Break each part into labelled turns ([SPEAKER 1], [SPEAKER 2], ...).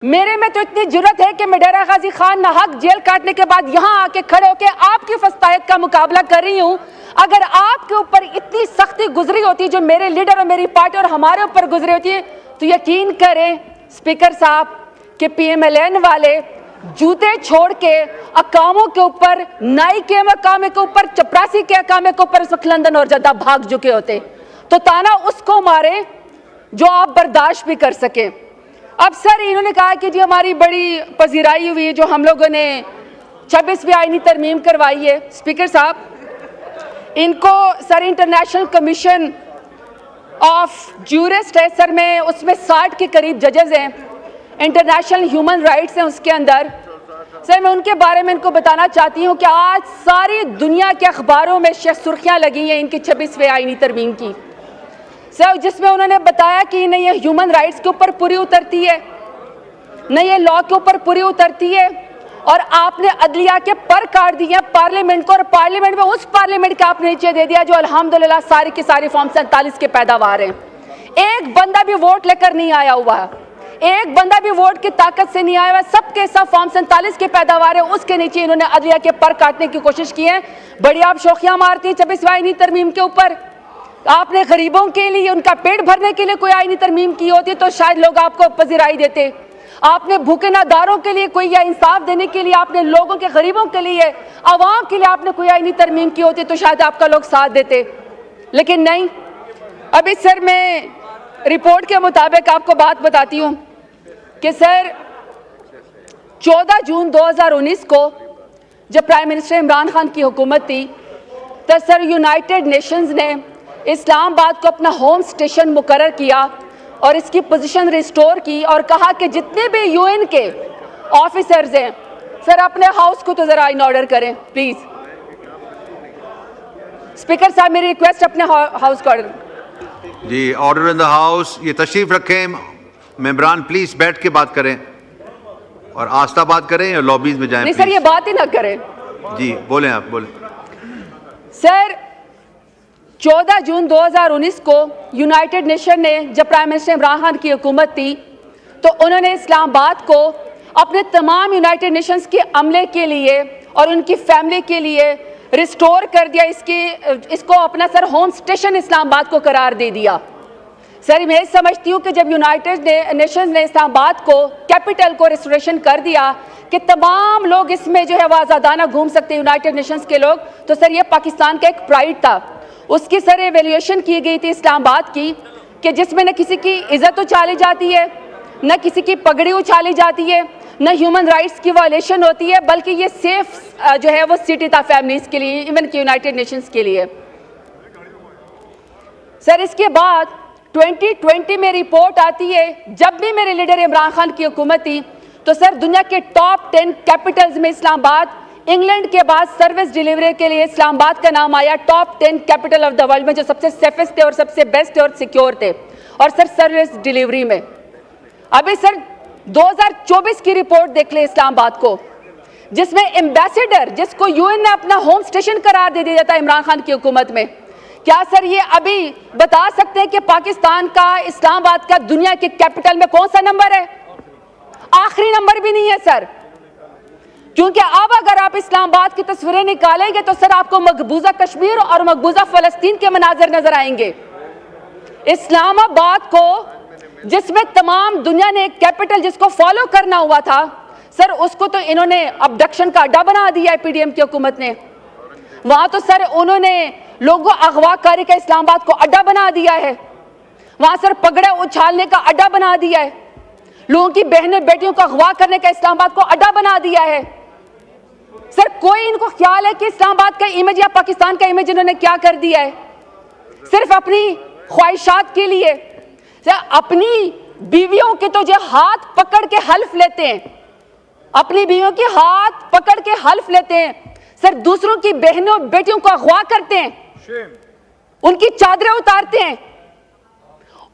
[SPEAKER 1] मेरे में तो इतनी जुर्रत है कि मैं डेरा गाजी खान नाहक जेल काटने के बाद यहाँ आके खड़े होकर आपकी फस्तायत का मुकाबला कर रही हूँ। अगर आपके ऊपर इतनी सख्ती गुजरी होती जो मेरे लीडर और मेरी पार्टी और हमारे ऊपर गुजरी होती है तो यकीन करें स्पीकर साहब कि PMLN वाले जूते छोड़ के अकामों के ऊपर, नाई के अकामे के ऊपर, चपरासी के अकामे के ऊपर इस वक्त लंदन और जद्दा भाग चुके होते। तो ताना उसको मारे जो आप बर्दाश्त भी कर सके। अब सर इन्होंने कहा कि जी हमारी बड़ी पजीराई हुई है जो हम लोगों ने 26वीं आईनी तरमीम करवाई है। स्पीकर साहब इनको sir international commission of jurist है सर, में उसमें 60 के करीब जजेस हैं, इंटरनेशनल ह्यूमन राइट्स हैं उसके अंदर। सर मैं उनके बारे में इनको बताना चाहती हूँ कि आज सारी दुनिया के अखबारों में सुर्खियाँ लगी हैं इनकी 26वीं आईनी तरमीम की सर, जिसमें उन्होंने बताया कि न ये ह्यूमन राइट्स के ऊपर पूरी उतरती है, न ये लॉ के ऊपर पूरी उतरती है, और आपने अदलिया के पर काट दिए हैं पार्लियामेंट को, और पार्लियामेंट में उस पार्लियामेंट के आपने नीचे दे दिया जो अल्हम्दुलिल्लाह सारी की सारी फॉर्म 47 के पैदावार हैं। एक बंदा भी वोट लेकर नहीं आया हुआ है, एक बंदा भी वोट की ताकत से नहीं आया हुआ, सबके सब फॉर्म 47 के पैदावार है, उसके नीचे इन्होंने अदलिया के पर काटने की कोशिश की है। बड़ी आप शोखियां मारती हैं 26वीं आईनी तरमीम के ऊपर। आपने गरीबों के लिए, उनका पेट भरने के लिए कोई आईनी तरमीम की होती तो शायद लोग आपको पजीराई देते। आपने भूखे नादारों के लिए कोई, या इंसाफ देने के लिए आपने लोगों के, गरीबों के लिए, आवाम के लिए आपने कोई आईनी तरमीम की होती तो शायद आपका लोग साथ देते, लेकिन नहीं। अभी सर मैं रिपोर्ट के मुताबिक आपको बात बताती हूँ कि सर 14 जून 2019 को जब प्राइम मिनिस्टर इमरान खान की हुकूमत थी तो सर यूनाइटेड नेशंस ने इस्लामाबाद को अपना होम स्टेशन मुकर्रर किया और इसकी पोजीशन रिस्टोर की और कहा कि जितने भी UN के ऑफिसर्स हैं सर अपने हाउस को तो जरा इन ऑर्डर करें प्लीज। स्पीकर साहब मेरी रिक्वेस्ट अपने हाउस को ऑर्डर।
[SPEAKER 2] जी ऑर्डर इन द हाउस। ये तशरीफ रखें मेंबरान, प्लीज बैठ के बात करें और आस्था बात करें या लॉबीज में जाएं।
[SPEAKER 1] नहीं सर ये बात ही ना करें।
[SPEAKER 2] जी बोलें, आप बोलें।
[SPEAKER 1] सर 14 जून 2019 को यूनाइटेड नेशन ने जब प्राइम मिनिस्टर इमरान खान की हुकूमत थी तो उन्होंने इस्लामाबाद को अपने तमाम यूनाइटेड नेशंस के अमले के लिए और उनकी फैमिली के लिए रिस्टोर कर दिया, इसको अपना सर होम स्टेशन इस्लामाबाद को करार दे दिया। सर मैं समझती हूँ कि जब यूनाइटेड नेशंस ने इस्लामाबाद को, कैपिटल को रिस्टोरेशन कर दिया कि तमाम लोग इसमें जो है वो आज़ादाना घूम सकते हैं यूनाइटेड नेशंस के लोग, तो सर ये पाकिस्तान का एक प्राइड था। उसकी सर एवेल्यूएशन की गई थी इस्लामाबाद की कि जिसमें न किसी की इज्जत उछाली जाती है, न किसी की पगड़ी उछाली जाती है, न ह्यूमन राइट्स की वायलेशन होती है, बल्कि ये सेफ जो है वो सिटी था फैमिलीज के लिए, इवन कि यूनाइटेड नेशंस के लिए। सर इसके बाद 2020 में रिपोर्ट आती है, जब भी मेरे लीडर इमरान खान की हुकूमत थी तो सर दुनिया के टॉप 10 कैपिटल्स में इस्लामाबाद, इंग्लैंड के बाद सर्विस डिलीवरी के लिए इस्लामाबाद का नाम आया top 10 capital of the world में, जो सबसे सेफेस्ट थे और सबसे बेस्ट थे और सिक्योर थे, और सर सर्विस डिलीवरी में। अभी सर 2024 की रिपोर्ट देख ले इस्लामाबाद को, जिसमें एम्बेसडर, जिसको UN ने अपना होम स्टेशन करार दे दिया था इमरान खान की हुकूमत में, क्या सर ये अभी बता सकते हैं कि पाकिस्तान का, इस्लामाबाद का दुनिया के कैपिटल में कौन सा नंबर है? आखिरी नंबर भी नहीं है सर, क्योंकि अब अगर आप इस्लामाबाद की तस्वीरें निकालेंगे तो सर आपको मकबूजा कश्मीर और मकबूजा फलस्तीन के मनाजर नजर आएंगे। इस्लामाबाद को, जिसमें तमाम दुनिया ने एक कैपिटल जिसको फॉलो करना हुआ था सर, उसको तो इन्होंने अबडक्शन का अड्डा बना दिया है PDM की हुकूमत ने। वहां तो सर उन्होंने लोगों अगवाकारी का इस्लामाबाद को अड्डा बना दिया है, वहां सर पगड़े उछालने का अड्डा बना दिया है, लोगों की बहनों बेटियों को अगवा करने का इस्लामाबाद को अड्डा बना दिया है। सर कोई इनको ख्याल है कि इस्लामाबाद का इमेज या पाकिस्तान का इमेज इन्होंने क्या कर दिया है? सिर्फ अपनी ख्वाहिशात के लिए सर अपनी बीवियों के तो जो हाथ पकड़ के हल्फ लेते हैं, अपनी बीवियों के हाथ पकड़ के हल्फ लेते हैं, सर दूसरों की बहनों बेटियों को अगवा करते हैं, उनकी चादरें उतारते हैं,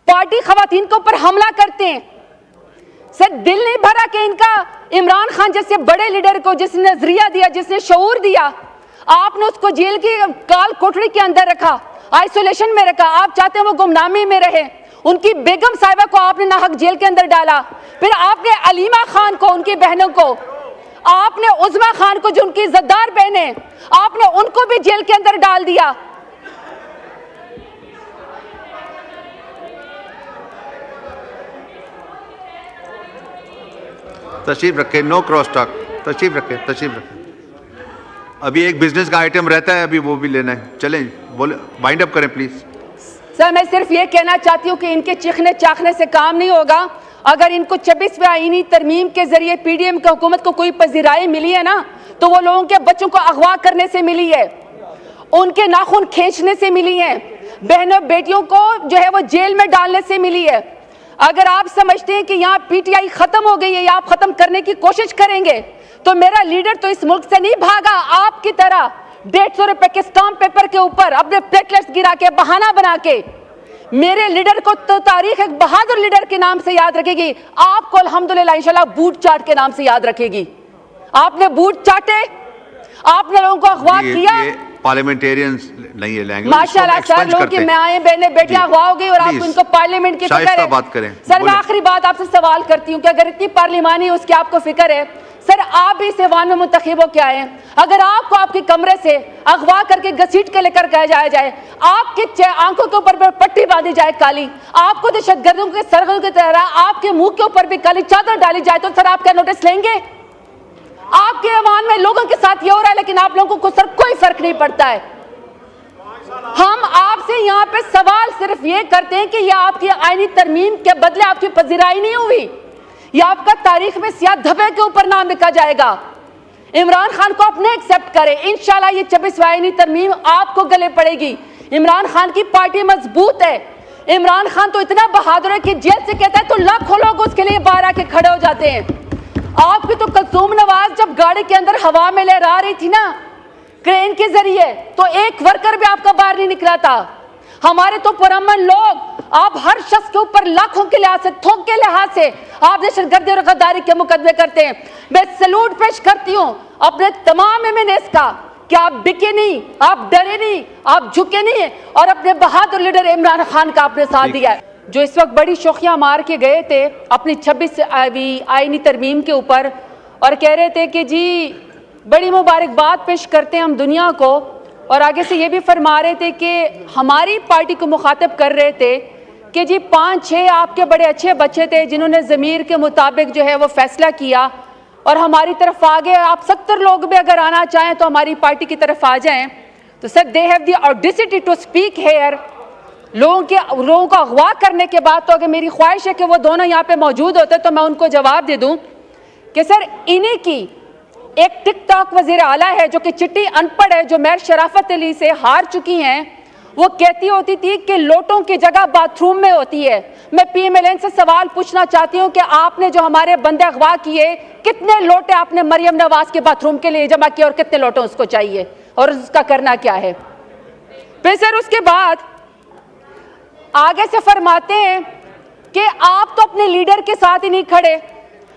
[SPEAKER 1] पार्टी खवातीन के ऊपर हमला करते हैं। सर दिल नहीं भरा कि इनका इमरान खान जैसे बड़े लीडर को, जिसने नजरिया दिया, जिसने शऊर दिया, आपने उसको जेल की काल कोठरी के अंदर रखा, आइसोलेशन में रखा। आप चाहते हैं वो गुमनामी में रहे, उनकी बेगम साहिबा को आपने नाहक जेल के अंदर डाला, फिर आपने अलीमा खान को, उनकी बहनों को, आपने उज़मा खान को जो उनकी इज्जतदार बहनें, आपने उनको भी जेल के अंदर डाल दिया।
[SPEAKER 2] तशरीफ रखें, नो क्रॉस टॉक, तशरीफ रखें, तशरीफ रखें। अभी एक बिजनेस का आइटम रहता है, अभी वो भी लेना है। चलें, बोले, वाइंड अप करें प्लीज।
[SPEAKER 1] सर मैं सिर्फ ये कहना चाहती हूँ कि इनके चीखने चाखने से काम नहीं होगा। अगर इनको 26वें आईनी तरमीम के जरिए पीडीएम की हुकूमत को कोई पजीराई मिली है ना, तो वो लोगों के बच्चों को अगवा करने से मिली है, उनके नाखून खींचने से मिली है, बहनों बेटियों को जो है वो जेल में डालने से मिली है। अगर आप समझते हैं कि यहाँ पीटीआई खत्म हो गई है या आप खत्म करने की कोशिश करेंगे, तो मेरा लीडर तो इस मुल्क से नहीं भागा आपकी तरह 150 रुपए के स्टाम्प पेपर के ऊपर अपने प्लेटलेट्स गिरा के, बहाना बना के। मेरे लीडर को तो तारीख एक बहादुर लीडर के नाम से याद रखेगी, आपको अल्हम्दुलिल्लाह इंशाल्लाह बूट चाट के नाम से याद रखेगी। आपने बूट चाटे, आपने लोगों को अगवा किया।
[SPEAKER 2] पार्लियामेंटेरियंस नहीं है लैंग्वेज,
[SPEAKER 1] माशाल्लाह सर, लोगों की माएं बहनें बेटियां अगवा हो गई और आप इनको पार्लियामेंट की फिक्र है।
[SPEAKER 2] बात करें
[SPEAKER 1] सर मैं आखिरी बात आपसे सवाल करती हूँ कि अगर इतनी पार्लिमानी उसकी आपको फिक्र है, सर आप भी इस ऐवान में मुंतखब हो के आए हैं, अगर आपको आपके कमरे से अगवा करके घसीट के लेकर गया जाए, आपके आंखों के ऊपर पट्टी बांधी जाए काली, आपको दहशतगर्दों के सरगों की तरह आपके मुंह के ऊपर भी काली चादर डाली जाए, तो सर आप क्या नोटिस लेंगे? आपके ऐवान में लोगों के साथ ये हो रहा है, लेकिन आप लोगों को सर कोई फर्क नहीं पड़ता है। हम आपसे यहाँ पे सवाल सिर्फ ये करते हैं कि ये आपकी आईनी तरमीम के बदले आपकी पजीराई नहीं हुई, ये आपका तारीख में सियाह धब्बे के ऊपर नाम लिखा जाएगा। इमरान खान को अपने एक्सेप्ट करें, इंशाल्लाह ये 26वीं आईनी तरमीम आपको गले पड़ेगी। इमरान खान की पार्टी मजबूत है, इमरान खान तो इतना बहादुर है कि जेल से कहता है तो लाखों लोग उसके लिए बाहर आके खड़े हो जाते हैं। आपकी तो कुलसूम नवाज जब गाड़ी के अंदर हवा में लहरा रही थी ना क्रेन के जरिए, तो एक वर्कर भी आपका बाहर नहीं निकला था। हमारे तो पुरअमन लोग, आप हर शख्स के ऊपर लाखों के लिहाज से, थोक के लिहाज से आप दहशतगर्दी और गद्दारी के मुकदमे करते हैं। मैं सैल्यूट पेश करती हूँ अपने तमाम एमएनएस का कि आप बिके नहीं, आप डरे नहीं, आप झुके नहीं, और अपने बहादुर लीडर इमरान खान का आपने साथ दिया है, जो इस वक्त बड़ी शोखियां मार के गए थे अपनी 26वीं आईनी तरमीम के ऊपर और कह रहे थे कि जी बड़ी मुबारकबाद पेश करते हैं हम दुनिया को, और आगे से ये भी फरमा रहे थे कि हमारी पार्टी को मुखातब कर रहे थे कि जी 5-6 आपके बड़े अच्छे बच्चे थे जिन्होंने ज़मीर के मुताबिक जो है वो फैसला किया और हमारी तरफ आ गए। आप 70 लोग भी अगर आना चाहें तो हमारी पार्टी की तरफ आ जाएं। तो sir they have the audacity to speak here. लोगों को अगवा करने के बाद तो अगर मेरी ख्वाहिश है कि वो दोनों यहाँ पे मौजूद होते तो मैं उनको जवाब दे दूँ कि सर इन्हीं की एक टिकटॉक वजीर आला है जो कि चिट्टी अनपढ़ है, जो मेयर शराफत अली से हार चुकी हैं, वो कहती होती थी कि लोटों की जगह बाथरूम में होती है। मैं पीएमएलएन से सवाल पूछना चाहती हूँ कि आपने जो हमारे बंदे अगवा किए, कितने लोटे आपने मरियम नवाज के बाथरूम के लिए जमा किए और कितने लोटे उसको चाहिए और उसका करना क्या है? फिर सर उसके बाद आगे से फरमाते हैं कि आप तो अपने लीडर के साथ ही नहीं खड़े,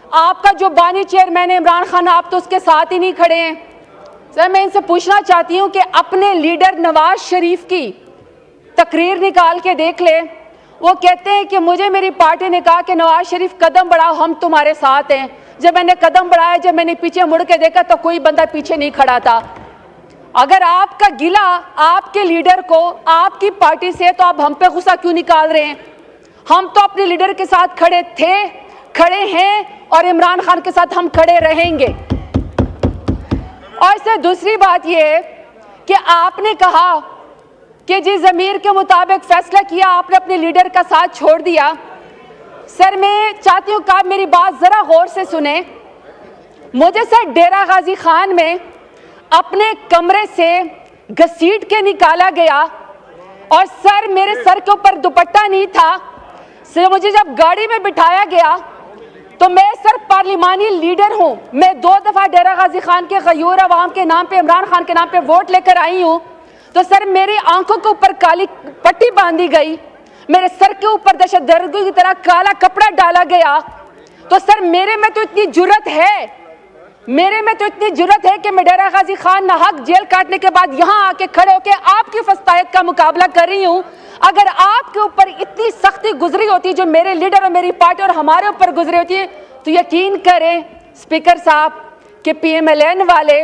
[SPEAKER 1] आपका जो बानी चेयरमैन है इमरान खान, आप तो उसके साथ ही नहीं खड़े हैं। सर मैं इनसे पूछना चाहती हूँ कि अपने लीडर नवाज शरीफ की तकरीर निकाल के देख ले। वो कहते हैं कि मुझे मेरी पार्टी ने कहा कि नवाज शरीफ कदम बढ़ाओ, हम तुम्हारे साथ हैं। जब मैंने कदम बढ़ाया, जब मैंने पीछे मुड़ के देखा तो कोई बंदा पीछे नहीं खड़ा था। अगर आपका गिला आपके लीडर को आपकी पार्टी से, तो आप हम पे गुस्सा क्यों निकाल रहे हैं? हम तो अपने लीडर के साथ खड़े थे, खड़े हैं और इमरान खान के साथ हम खड़े रहेंगे। और सर दूसरी बात यह है कि आपने कहा कि जी ज़मीर के मुताबिक फैसला किया, आपने अपने लीडर का साथ छोड़ दिया। सर मैं चाहती हूँ कि आप मेरी बात ज़रा गौर से सुने। मुझे सर डेरा गाजी खान में अपने कमरे से घसीट के निकाला गया और सर मेरे सर के ऊपर दुपट्टा नहीं था। सर मुझे जब गाड़ी में बिठाया गया तो मैं सर पार्लिमानी लीडर हूँ, मैं 2 दफ़ा डेरा गाजी खान के गयूर अवाम के नाम पे, इमरान खान के नाम पे वोट लेकर आई हूँ। तो सर मेरी आंखों के ऊपर काली पट्टी बांधी गई, मेरे सर के ऊपर दहशतगर्दी की तरह काला कपड़ा डाला गया। तो सर मेरे में तो इतनी जुर्रत है मेरे में तो इतनी जुर्रत है कि मैं डेरा गाजी खान नाहक जेल काटने के बाद यहाँ आके खड़े होके आपकी फस्तायत का मुकाबला कर रही हूँ। अगर आपके ऊपर इतनी सख्ती गुजरी होती जो मेरे लीडर और मेरी पार्टी और हमारे ऊपर गुजरी होती तो यकीन करें स्पीकर साहब कि PMLN वाले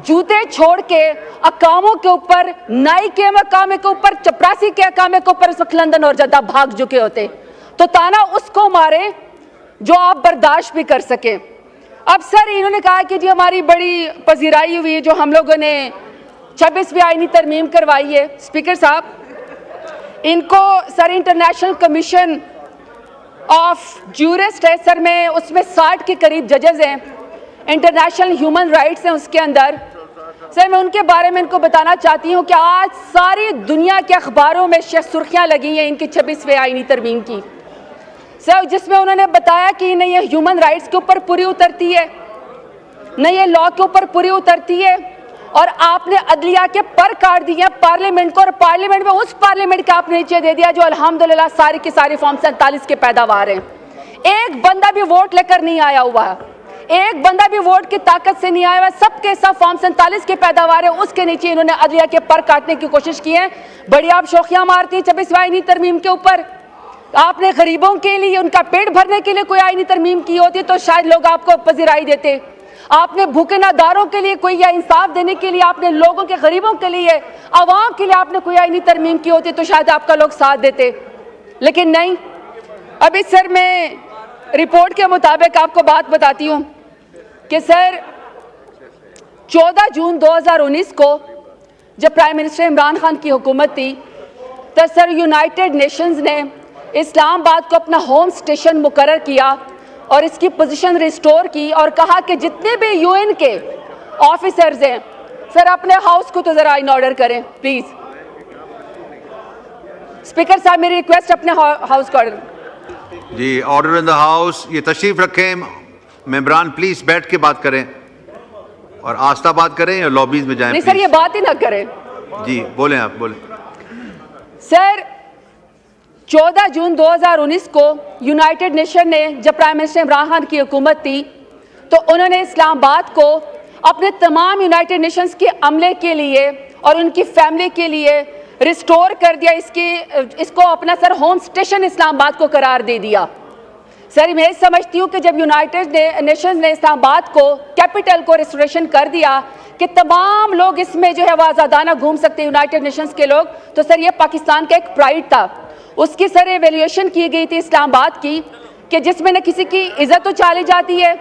[SPEAKER 1] जूते छोड़ के अकामों के ऊपर, नाई के अकामे के ऊपर, चपरासी के अकामे के ऊपर इस वक्त लंदन और जद्दा भाग चुके होते। तो ताना उसको मारे जो आप बर्दाश्त भी कर सके। अब सर इन्होंने कहा कि जी हमारी बड़ी पजीराई हुई है जो हम लोगों ने 26वीं आईनी तरमीम करवाई है। स्पीकर साहब, इनको sir international commission of jurist है सर, में उसमें 60 के करीब जजेस हैं, इंटरनेशनल ह्यूमन राइट्स हैं उसके अंदर। सर मैं उनके बारे में इनको बताना चाहती हूँ कि आज सारी दुनिया के अखबारों में सुर्खियाँ लगी हैं इनकी 26वीं आईनी तरमीम की सर, जिसमें उन्होंने बताया कि न ये ह्यूमन राइट्स के ऊपर पूरी उतरती है, न ये लॉ के ऊपर पूरी उतरती है, और आपने अदलिया के पर काट दिए पार्लियामेंट को, और पार्लियामेंट में उस पार्लियामेंट का आपने नीचे दे दिया जो अल्हम्दुलिल्लाह सारी की सारी फॉर्म 47 के पैदावार हैं। एक बंदा भी वोट लेकर नहीं आया हुआ, एक बंदा भी वोट की ताकत से नहीं आया हुआ, सबके सब फॉर्म 47 के पैदावार है, उसके नीचे इन्होंने अदलिया के पर काटने की कोशिश की है। बड़ी आप शोखियां मारती हैं 26वीं आईनी तरमीम के ऊपर। आपने गरीबों के लिए, उनका पेट भरने के लिए कोई आईनी तरमीम की होती तो शायद लोग आपको पजीराई देते। आपने भूखे नादारों के लिए कोई, या इंसाफ देने के लिए आपने लोगों के, गरीबों के लिए, आवाम के लिए आपने कोई आईनी तरमीम की होती तो शायद आपका लोग साथ देते, लेकिन नहीं। अभी सर मैं रिपोर्ट के मुताबिक आपको बात बताती हूँ कि सर 14 जून 2019 को जब प्राइम मिनिस्टर इमरान खान की हुकूमत थी तो सर यूनाइटेड नेशंस ने इस्लामाबाद को अपना होम स्टेशन मुकर्रर किया और इसकी पोजीशन रिस्टोर की और कहा कि जितने भी UN के ऑफिसर्स हैं सर अपने हाउस को तो जरा इन ऑर्डर करें प्लीज। स्पीकर साहब मेरी रिक्वेस्ट अपने हाउस को ऑर्डर।
[SPEAKER 2] जी ऑर्डर इन द हाउस। ये तशरीफ रखें मेंबरान, प्लीज बैठ के बात करें और आस्था बात करें या लॉबीज में जाएं।
[SPEAKER 1] नहीं सर ये बात ही ना करें।
[SPEAKER 2] जी बोलें, आप बोलें।
[SPEAKER 1] सर 14 जून 2019 को यूनाइटेड नेशन ने जब प्राइम मिनिस्टर इमरान खान की हुकूमत थी तो उन्होंने इस्लामाबाद को अपने तमाम यूनाइटेड नेशंस के अमले के लिए और उनकी फैमिली के लिए रिस्टोर कर दिया, इसको अपना सर होम स्टेशन इस्लामाबाद को करार दे दिया। सर मैं समझती हूँ कि जब यूनाइटेड नेशंस ने इस्लामाबाद को, कैपिटल को रिस्टोरेशन कर दिया कि तमाम लोग इसमें जो है वो आज़ादाना घूम सकते यूनाइटेड नेशंस के लोग, तो सर ये पाकिस्तान का एक प्राइड था। उसकी सर एवेल्यूएशन की गई थी इस्लामाबाद की कि जिसमें न किसी की इज्जत उछाली जाती है,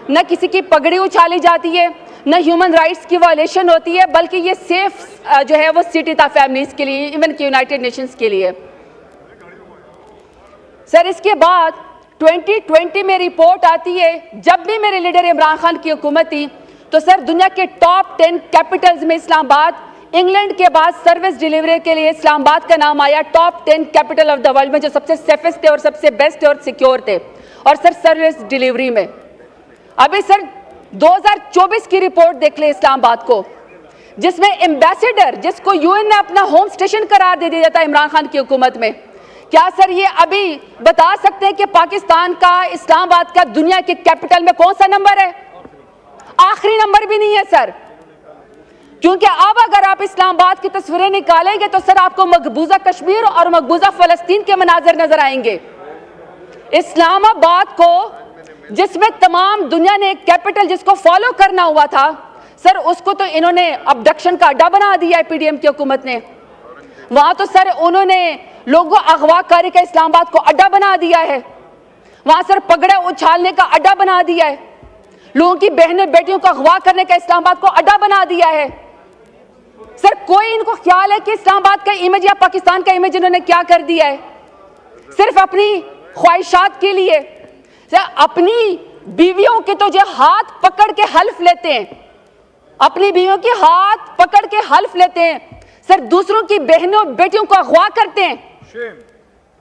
[SPEAKER 1] न किसी की पगड़ी उछाली जाती है, न ह्यूमन राइट्स की वायलेशन होती है, बल्कि ये सेफ जो है वो सिटी था फैमिलीज के लिए, इवन कि यूनाइटेड नेशंस के लिए। सर इसके बाद 2020 में रिपोर्ट आती है, जब भी मेरे लीडर इमरान खान की हुकूमत थी तो सर दुनिया के टॉप 10 कैपिटल्स में इस्लामाबाद, इंग्लैंड के बाद सर्विस डिलीवरी के लिए इस्लामाबाद का नाम आया top 10 capital of the world में, जो सबसे सेफेस्ट थे और सबसे बेस्ट थे और सिक्योर थे, और सर सर्विस डिलीवरी में। अभी सर 2024 की रिपोर्ट देख ले इस्लामाबाद को, जिसमें एम्बेसडर, जिसको UN ने अपना होम स्टेशन करार दे दिया था इमरान खान की हुकूमत में, क्या सर ये अभी बता सकते हैं कि पाकिस्तान का, इस्लामाबाद का दुनिया के कैपिटल में कौन सा नंबर है? आखिरी नंबर भी नहीं है सर, क्योंकि अब अगर आप इस्लामाबाद की तस्वीरें निकालेंगे तो सर आपको मकबूजा कश्मीर और मकबूजा फलस्तीन के मनाजर नजर आएंगे। इस्लामाबाद को, जिसमें तमाम दुनिया ने एक कैपिटल जिसको फॉलो करना हुआ था सर, उसको तो इन्होंने अबडक्शन का अड्डा बना दिया है PDM की हुकूमत ने। वहां तो सर उन्होंने लोगों अगवाकारी का इस्लामाबाद को अड्डा बना दिया है, वहां सर पगड़े उछालने का अड्डा बना दिया है, लोगों की बहनें बेटियों को अगवा करने का इस्लामाबाद को अड्डा बना दिया है। सर कोई इनको ख्याल है कि इस्लामाबाद का इमेज या पाकिस्तान का इमेज इन्होंने क्या कर दिया है? सिर्फ अपनी ख्वाहिशात के लिए सर अपनी बीवियों के तो जो हाथ पकड़ के हल्फ लेते हैं, अपनी बीवियों के हाथ पकड़ के हल्फ लेते हैं, सर दूसरों की बहनों बेटियों को अगवा करते हैं,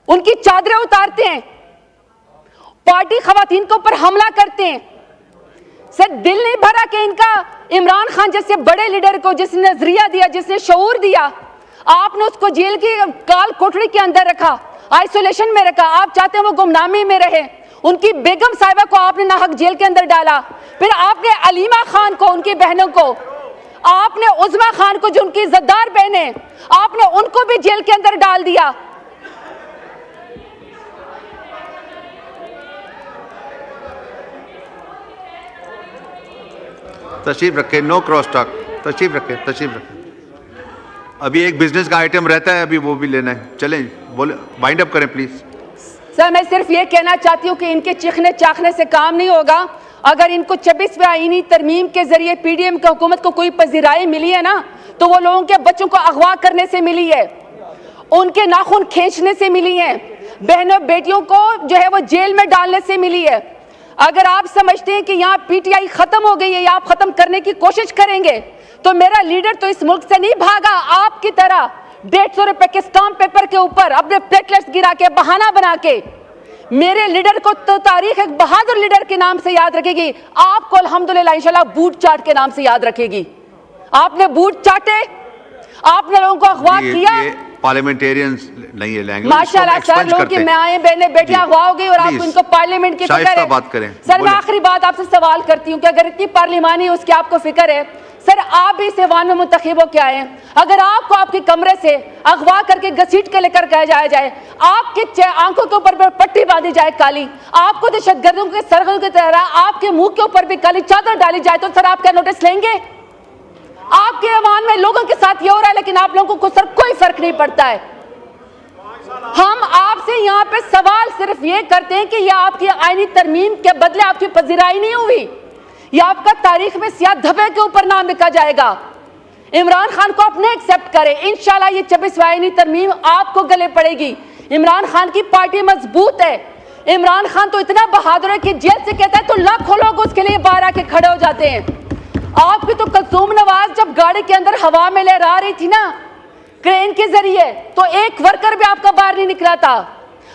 [SPEAKER 1] उनकी चादरें उतारते हैं, पार्टी खवातीन के ऊपर हमला करते हैं। सर दिल नहीं भरा कि इनका इमरान खान जैसे बड़े लीडर को जिसने नजरिया दिया, जिसने शऊर दिया, आपने उसको जेल की काल कोठरी के अंदर रखा, आइसोलेशन में रखा। आप चाहते हैं वो गुमनामी में रहे, उनकी बेगम साहिबा को आपने नाहक जेल के अंदर डाला, फिर आपने अलीमा खान को, उनकी बहनों को, आपने उज़मा खान को जो उनकी इज्जतदार बहनें, आपने उनको भी जेल के अंदर डाल दिया।
[SPEAKER 2] तशरीफ रखें, नो क्रॉस टॉक, तशरीफ रखें, तशरीफ रखें। अभी एक बिजनेस का आइटम रहता है, अभी वो भी लेना है, चलें, बोले, वाइंड अप करें प्लीज।
[SPEAKER 1] सर मैं सिर्फ ये कहना चाहती हूँ कि इनके चिखने चाखने से काम नहीं होगा। अगर इनको 26वें आईनी तरमीम के जरिए पीडीएम की हुकूमत को कोई पजीराई मिली है ना, तो वो लोगों के बच्चों को अगवा करने से मिली है, उनके नाखून खींचने से मिली है, बहनों बेटियों को जो है वो जेल में डालने से मिली है। अगर आप समझते हैं कि यहाँ पीटीआई खत्म हो गई है या आप खत्म करने की कोशिश करेंगे, तो मेरा लीडर तो इस मुल्क से नहीं भागा आपकी तरह 150 रुपए के स्टाम्प पेपर के ऊपर अपने प्लेटलेट्स गिरा के, बहाना बना के। मेरे लीडर को तो तारीख एक बहादुर लीडर के नाम से याद रखेगी, आपको अल्हम्दुलिल्लाह इंशाल्लाह बूट चाट के नाम से याद रखेगी। आपने बूट चाटे, आपने लोगों को अगवा किया।
[SPEAKER 2] पार्लियामेंटेरियंस नहीं है लैंग्वेज,
[SPEAKER 1] माशाल्लाह सर, लोगों की माएं बहनें बेटियां अगवा हो गई और आप इनको पार्लियामेंट की फिक्र है।
[SPEAKER 2] बात करें
[SPEAKER 1] सर मैं आखिरी बात आपसे सवाल करती हूँ कि अगर इतनी पार्लिमानी उसकी आपको फिक्र है, सर आप भी इस ऐवान में मुंतखब हो के आए हैं, अगर आपको आपके कमरे से अगवा करके घसीट के लेकर कहा जाए, आपके आंखों के ऊपर पट्टी बांधी जाए काली, आपको दहशतगर्दों के सरगर्दों की तरह आपके मुंह के ऊपर भी काली चादर डाली जाए, तो सर आप क्या नोटिस लेंगे? आपके ऐवान में लोगों के साथ ये हो रहा है, लेकिन आप लोगों को सर कोई फर्क नहीं पड़ता है। हम आपसे यहाँ पे सवाल सिर्फ ये करते हैं कि ये आपकी आईनी तरमीम के बदले आपकी पजीराई नहीं हुई, यह आपका तारीख में सियाह धब्बे के ऊपर नाम लिखा जाएगा। इमरान खान को अपने एक्सेप्ट करें, इंशाल्लाह ये 26वीं आईनी तरमीम आपको गले पड़ेगी। इमरान खान की पार्टी मजबूत है, इमरान खान तो इतना बहादुर है कि जेल से कहता है तो लाखों लोग उसके लिए बाहर आके खड़े हो जाते हैं। आपकी तो कुलसूम नवाज जब गाड़ी के अंदर हवा में लहरा रही थी ना क्रेन के जरिए, तो एक वर्कर भी आपका बाहर नहीं निकला था।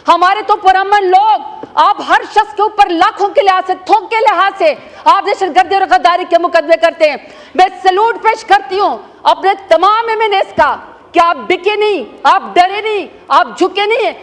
[SPEAKER 1] हमारे तो पुरअमन लोग, आप हर शख्स के ऊपर लाखों के लिहाज से, थोक के लिहाज से आप दहशतगर्दी और गद्दारी के मुकदमे करते हैं। मैं सैल्यूट पेश करती हूँ अपने तमाम एमएनएस का कि आप बिके नहीं, आप डरे नहीं, आप झुके नहीं।